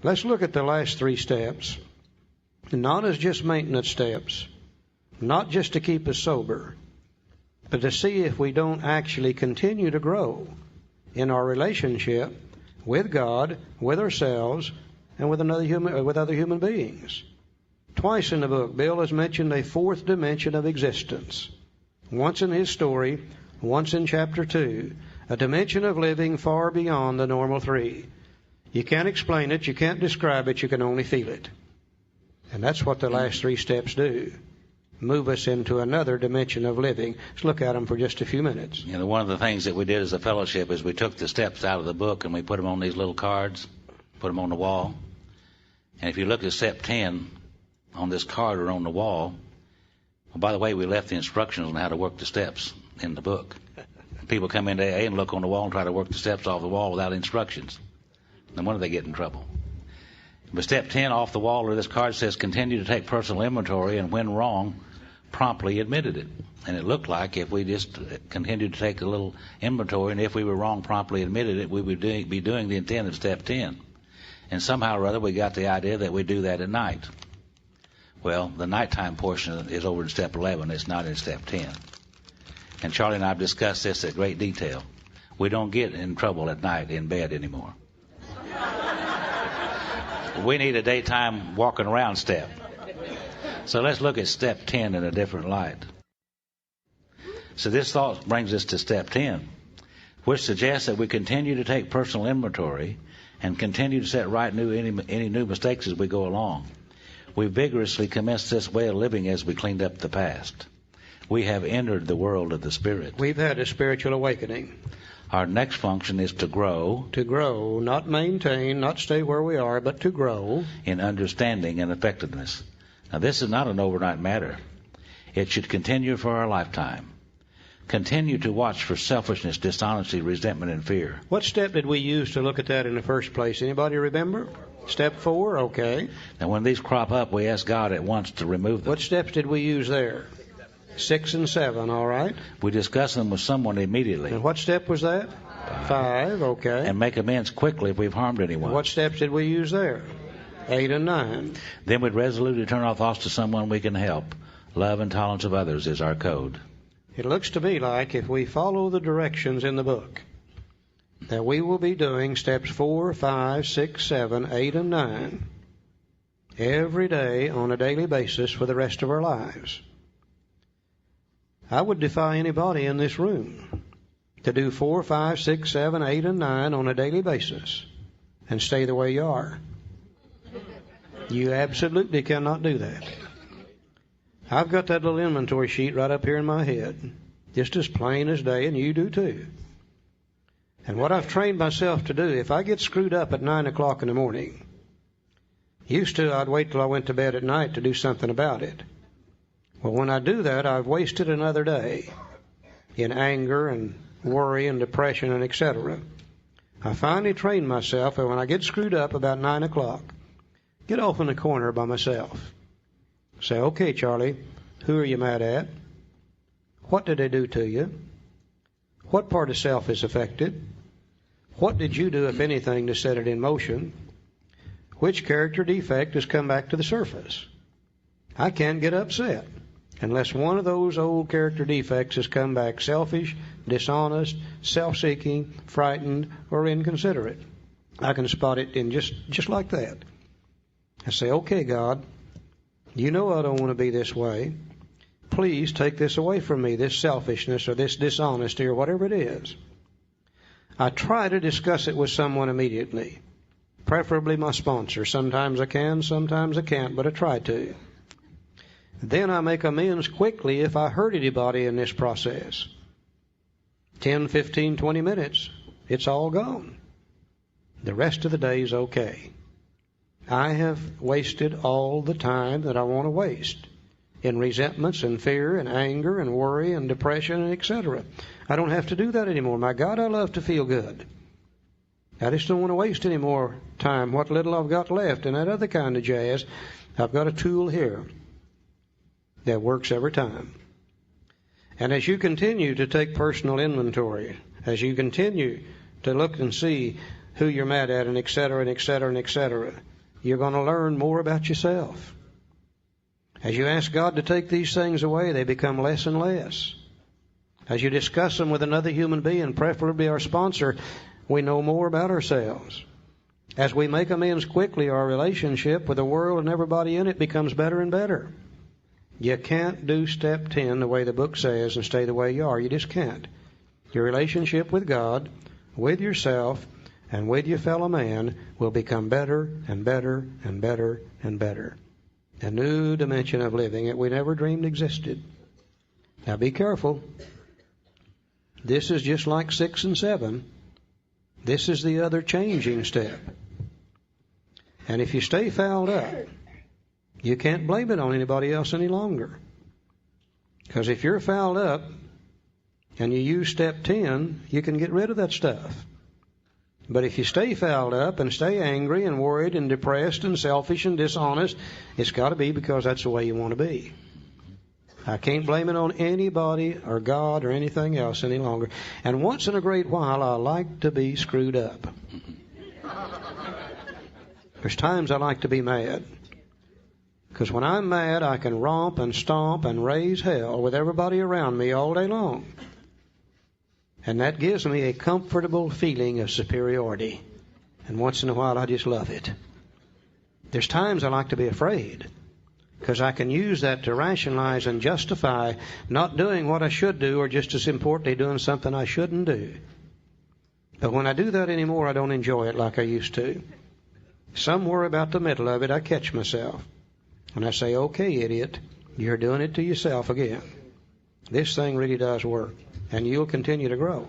Let's look at the last 3 steps, not as just maintenance steps, not just to keep us sober, but to see if we don't actually continue to grow in our relationship with God, with ourselves, and with other human beings. Twice in the book, Bill has mentioned a 4th dimension of existence. Once in his story, once in chapter 2, a dimension of living far beyond the normal 3. You can't explain it, you can't describe it, you can only feel it. And that's what the last 3 steps do. Move us into another dimension of living. Let's look at them for just a few minutes. You know, one of the things that we did as a fellowship is we took the steps out of the book and we put them on these little cards, put them on the wall. And if you look at step 10 on this card or on the wall, well, by the way, we left the instructions on how to work the steps in the book. People come into AA and look on the wall and try to work the steps off the wall without instructions. No wonder they get in trouble. But step 10 off the wall or this card says, continue to take personal inventory, and when wrong, promptly admitted it. And it looked like if we just continued to take a little inventory, and if we were wrong, promptly admitted it, we would be doing the intent of step 10. And somehow or other we got the idea that we do that at night. Well, the nighttime portion is over in step 11. It's not in step 10. And Charlie and I have discussed this at great detail. We don't get in trouble at night in bed anymore. We need a daytime walking around step. So let's look at step 10 in a different light. So this thought brings us to step 10, which suggests that we continue to take personal inventory and continue to set right any new mistakes as we go along. We vigorously commenced this way of living as we cleaned up the past. We have entered the world of the Spirit. We've had a spiritual awakening. Our next function is to grow. To grow, not maintain, not stay where we are, but to grow. In understanding and effectiveness. Now, this is not an overnight matter. It should continue for our lifetime. Continue to watch for selfishness, dishonesty, resentment, and fear. What step did we use to look at that in the first place? Anybody remember? Step 4? Okay. Now, when these crop up, we ask God at once to remove them. What steps did we use there? 6 and 7, all right. We discuss them with someone immediately. And what step was that? 5, okay. And make amends quickly if we've harmed anyone. And what steps did we use there? 8 and 9. Then we'd resolutely turn our thoughts to someone we can help. Love and tolerance of others is our code. It looks to me like if we follow the directions in the book, that we will be doing steps 4, 5, 6, 7, 8, and 9 every day on a daily basis for the rest of our lives. I would defy anybody in this room to do 4, 5, 6, 7, 8, and 9 on a daily basis and stay the way you are. You absolutely cannot do that. I've got that little inventory sheet right up here in my head, just as plain as day, and you do too. And what I've trained myself to do, if I get screwed up at 9 o'clock in the morning, used to I'd wait till I went to bed at night to do something about it. Well, when I do that, I've wasted another day in anger and worry and depression and etc. I finally trained myself that when I get screwed up about 9 o'clock, get off in the corner by myself. Say, okay, Charlie, who are you mad at? What did they do to you? What part of self is affected? What did you do, if anything, to set it in motion? Which character defect has come back to the surface? I can't get upset unless one of those old character defects has come back selfish, dishonest, self-seeking, frightened, or inconsiderate. I can spot it in just like that. I say, okay, God, you know I don't want to be this way. Please take this away from me, this selfishness or this dishonesty or whatever it is. I try to discuss it with someone immediately, preferably my sponsor. Sometimes I can, sometimes I can't, but I try to. Then I make amends quickly if I hurt anybody in this process. 10, 15, 20 minutes, it's all gone. The rest of the day is okay. I have wasted all the time that I want to waste in resentments and fear and anger and worry and depression and etc. I don't have to do that anymore. My God, I love to feel good. I just don't want to waste any more time. What little I've got left and that other kind of jazz, I've got a tool here that works every time. And as you continue to take personal inventory, as you continue to look and see who you're mad at, and et cetera, and et cetera, and et cetera. You're going to learn more about yourself. As you ask God to take these things away, they become less and less. As you discuss them with another human being, preferably our sponsor, we know more about ourselves. As we make amends quickly, our relationship with the world and everybody in it becomes better and better. You can't do step 10 the way the book says and stay the way you are. You just can't. Your relationship with God, with yourself, and with your fellow man will become better and better and better and better. A new dimension of living that we never dreamed existed. Now be careful. This is just like 6 and 7. This is the other changing step. And if you stay fouled up, you can't blame it on anybody else any longer. Because if you're fouled up and you use step 10, you can get rid of that stuff. But if you stay fouled up and stay angry and worried and depressed and selfish and dishonest, it's got to be because that's the way you want to be. I can't blame it on anybody or God or anything else any longer. And once in a great while, I like to be screwed up. There's times I like to be mad. Because when I'm mad, I can romp and stomp and raise hell with everybody around me all day long. And that gives me a comfortable feeling of superiority. And once in a while, I just love it. There's times I like to be afraid. Because I can use that to rationalize and justify not doing what I should do, or just as importantly, doing something I shouldn't do. But when I do that anymore, I don't enjoy it like I used to. Somewhere about the middle of it, I catch myself. And I say, okay, idiot, you're doing it to yourself again. This thing really does work. And you'll continue to grow.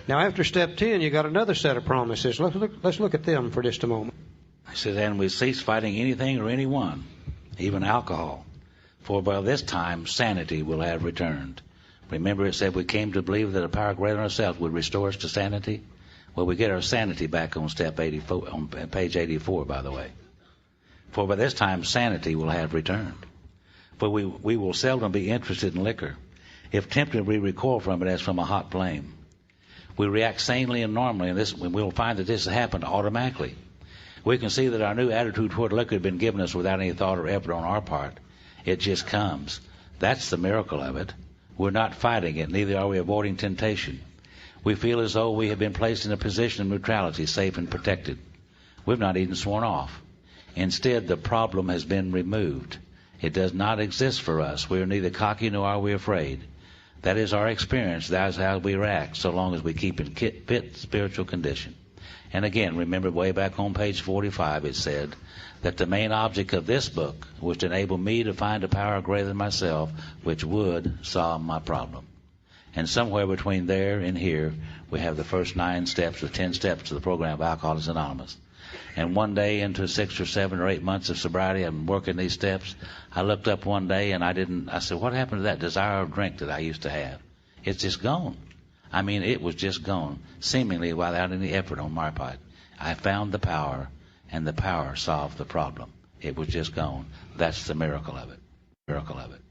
Now, after step 10, you got another set of promises. Let's look at them for just a moment. He says, and we cease fighting anything or anyone, even alcohol. For by this time, sanity will have returned. Remember it said we came to believe that a power greater than ourselves would restore us to sanity? Well, we get our sanity back on step 84, on page 84, by the way. For by this time, sanity will have returned. For we will seldom be interested in liquor. If tempted, we recoil from it as from a hot flame. We react sanely and normally, and we will find that this has happened automatically. We can see that our new attitude toward liquor had been given us without any thought or effort on our part. It just comes. That's the miracle of it. We're not fighting it, neither are we avoiding temptation. We feel as though we have been placed in a position of neutrality, safe and protected. We've not even sworn off. Instead, the problem has been removed. It does not exist for us. We are neither cocky nor are we afraid. That is our experience. That is how we react, so long as we keep in fit spiritual condition. And again, remember way back on page 45, it said that the main object of this book was to enable me to find a power greater than myself, which would solve my problem. And somewhere between there and here, we have the first 9 steps or 10 steps to the program of Alcoholics Anonymous. And one day into 6 or 7 or 8 months of sobriety, I'm working these steps. I looked up one day and I said, what happened to that desire of drink that I used to have? It's just gone. I mean, it was just gone, seemingly without any effort on my part. I found the power, and the power solved the problem. It was just gone. That's the miracle of it. Miracle of it.